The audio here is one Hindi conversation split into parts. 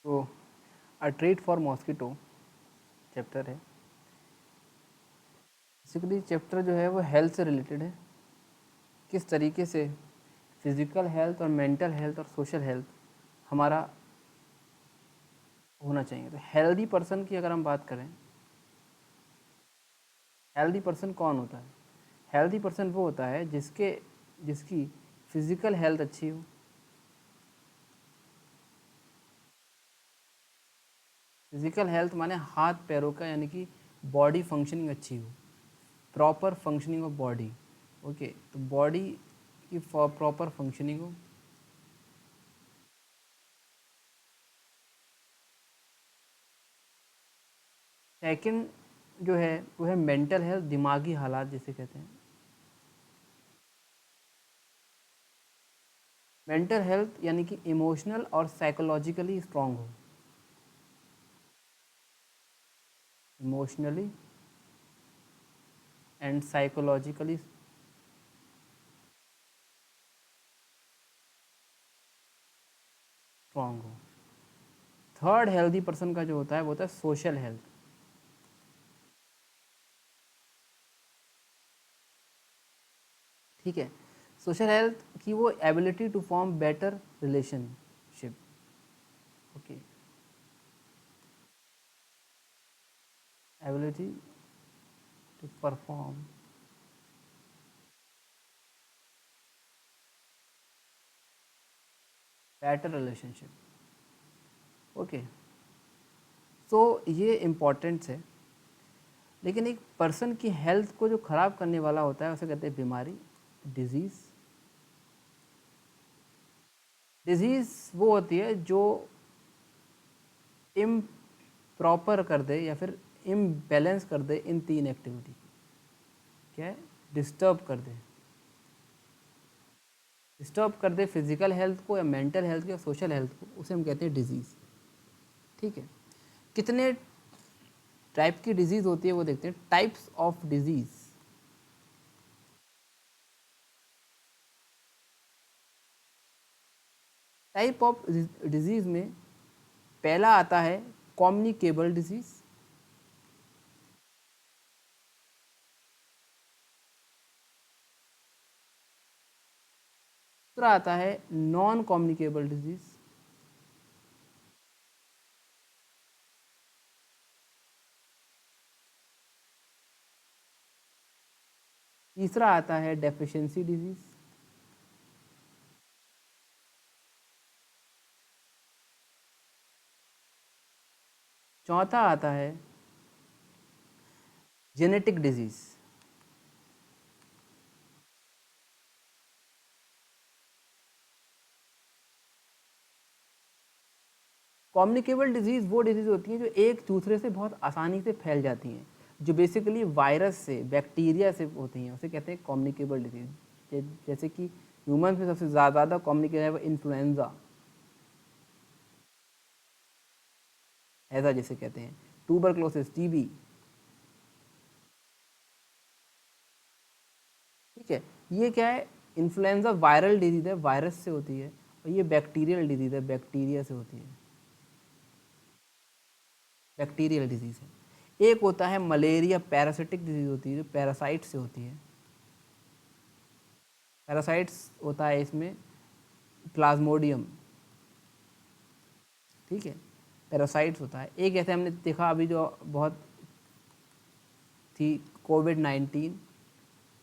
तो a treat for mosquito chapter है। बेसिकली चैप्टर जो है वो हेल्थ से रिलेटेड है, किस तरीके से फिज़िकल हेल्थ और मेंटल हेल्थ और सोशल हेल्थ हमारा होना चाहिए। तो हेल्दी पर्सन की अगर हम बात करें, हेल्दी पर्सन कौन होता है? हेल्दी पर्सन वो होता है जिसकी फिज़िकल हेल्थ अच्छी हो, फिज़िकल हेल्थ माने हाथ पैरों का, यानी कि बॉडी फंक्शनिंग अच्छी हो, proper functioning of body. Okay, तो बॉडी की प्रॉपर फंक्शनिंग हो। सेकंड जो है वो है मेंटल हेल्थ, दिमागी हालात जिसे कहते हैं। मेंटल हेल्थ यानी कि इमोशनल और साइकोलॉजिकली स्ट्रांग हो, इमोशनली एंड साइकोलॉजिकली स्ट्रांग हो। थर्ड हेल्दी पर्सन का जो होता है वो होता है सोशल हेल्थ। ठीक है, सोशल हेल्थ की वो ability to form better relationship. Okay, ability to perform better relationship. Okay, so ये इम्पॉर्टेंट्स है। लेकिन एक पर्सन की हेल्थ को जो ख़राब करने वाला होता है उसे कहते हैं बीमारी, डिजीज़। डिजीज़ वो होती है जो इम प्रॉपर कर दे या फिर इम्बैलेंस कर दे इन तीन एक्टिविटी। क्या है? डिस्टर्ब कर दे, डिस्टर्ब कर दे फिजिकल हेल्थ को या मेंटल हेल्थ को या सोशल हेल्थ को, उसे हम कहते हैं डिजीज़। ठीक है, कितने टाइप की डिजीज़ होती है वो देखते हैं। Types of disease. Type of disease में पहला आता है कम्युनिकेबल डिजीज़, दूसरा आता है नॉन कम्युनिकेबल डिजीज़, तीसरा आता है डेफिशिएंसी डिजीज़, चौथा आता है जेनेटिक डिजीज़। कम्युनिकेबल डिजीज़ वो डिजीज़ होती हैं जो एक दूसरे से बहुत आसानी से फैल जाती हैं, जो बेसिकली वायरस से, बैक्टीरिया से होती हैं, उसे कहते हैं कम्युनिकेबल डिजीज़। जैसे कि ह्यूमन में सबसे ज़्यादा कम्युनिकेबल है वो इन्फ्लुएंजा, ऐसा जिसे कहते हैं, ट्यूबरक्लोसिस, टीबी। ठीक है, ये क्या है? इन्फ्लुएंजा वायरल डिजीज़ है, वायरस से होती है, और ये बैक्टीरियल डिजीज़ है, बैक्टीरिया से होती है, बैक्टीरियल डिजीज़ है। एक होता है मलेरिया, पैरासिटिक डिजीज़ होती है, जो पैरासाइट से होती है। पैरासाइट्स होता है इसमें प्लाज्मोडियम। ठीक है, पैरासाइट्स होता है। एक ऐसे हमने देखा अभी जो बहुत थी, कोविड-19।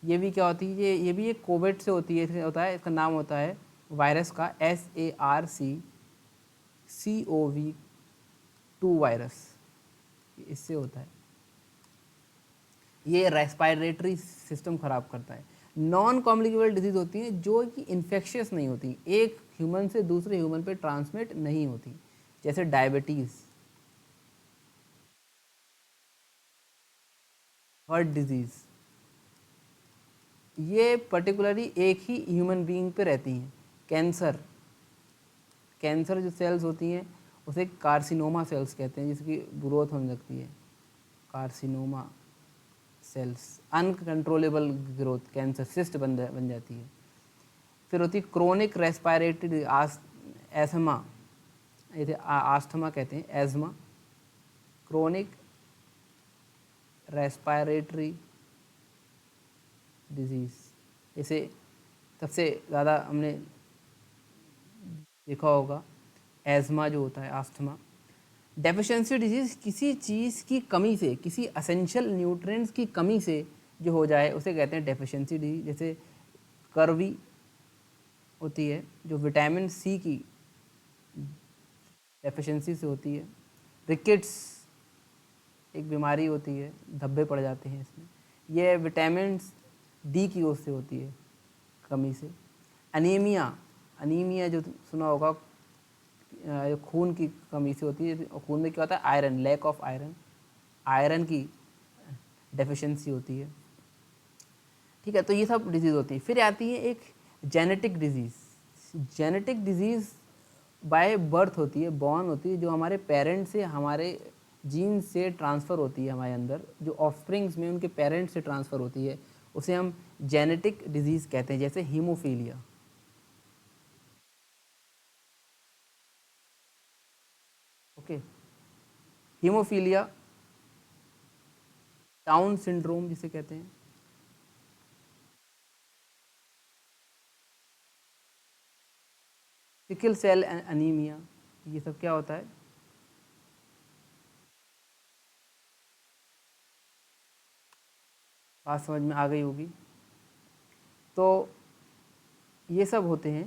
ये भी क्या होती है? ये भी एक कोविड से होती है, इसमें होता है, इसका नाम होता है वायरस का SARS-CoV-2 वायरस, इससे होता है। ये रेस्पिरेटरी सिस्टम ख़राब करता है। नॉन कम्युनिकेबल डिजीज़ होती हैं जो कि इन्फेक्शियस नहीं होती, एक ह्यूमन से दूसरे ह्यूमन पे ट्रांसमिट नहीं होती, जैसे डायबिटीज़, हार्ट डिजीज़। ये पर्टिकुलरली एक ही ह्यूमन बीइंग पे रहती हैं। कैंसर, कैंसर जो सेल्स होती हैं उसे कार्सिनोमा सेल्स कहते हैं, जिसकी ग्रोथ होने लगती है, carcinoma cells, uncontrollable growth, cancer cyst बन जाती है। फिर होती है क्रोनिक रेस्पिरेटरी एस्थमा, इसे आस्थमा कहते हैं, एज़मा, क्रोनिक रेस्पिरेटरी डिजीज़, इसे सबसे ज़्यादा हमने देखा होगा, एज़मा जो होता है, आस्थमा। डेफिशिएंसी डिजीज़ किसी चीज़ की कमी से, किसी असेंशियल न्यूट्रिएंट्स की कमी से जो हो जाए उसे कहते हैं डेफिशिएंसी डिजीज। जैसे कर्वी होती है जो विटामिन सी की डेफिशिएंसी से होती है। रिकेट्स एक बीमारी होती है, धब्बे पड़ जाते हैं इसमें, यह विटामिन डी की ओर से होती है, कमी से। अनीमिया, अनीमिया जो सुना होगा, खून की कमी से होती है। खून में क्या होता है, iron, lack of iron, iron की डेफिशिएंसी होती है। ठीक है, तो ये सब डिजीज़ होती है। फिर आती है एक genetic disease. Genetic disease by birth होती है, बॉर्न होती है, जो हमारे पेरेंट्स से, हमारे जीन से ट्रांसफ़र होती है हमारे अंदर, जो ऑफस्प्रिंग्स में उनके पेरेंट्स से ट्रांसफ़र होती है, उसे हम जेनेटिक डिजीज़ कहते हैं। जैसे haemophilia, okay, haemophilia, down syndrome जिसे कहते हैं, सिकल सेल एनीमिया, ये सब क्या होता है, बात समझ में आ गई होगी। तो ये सब होते हैं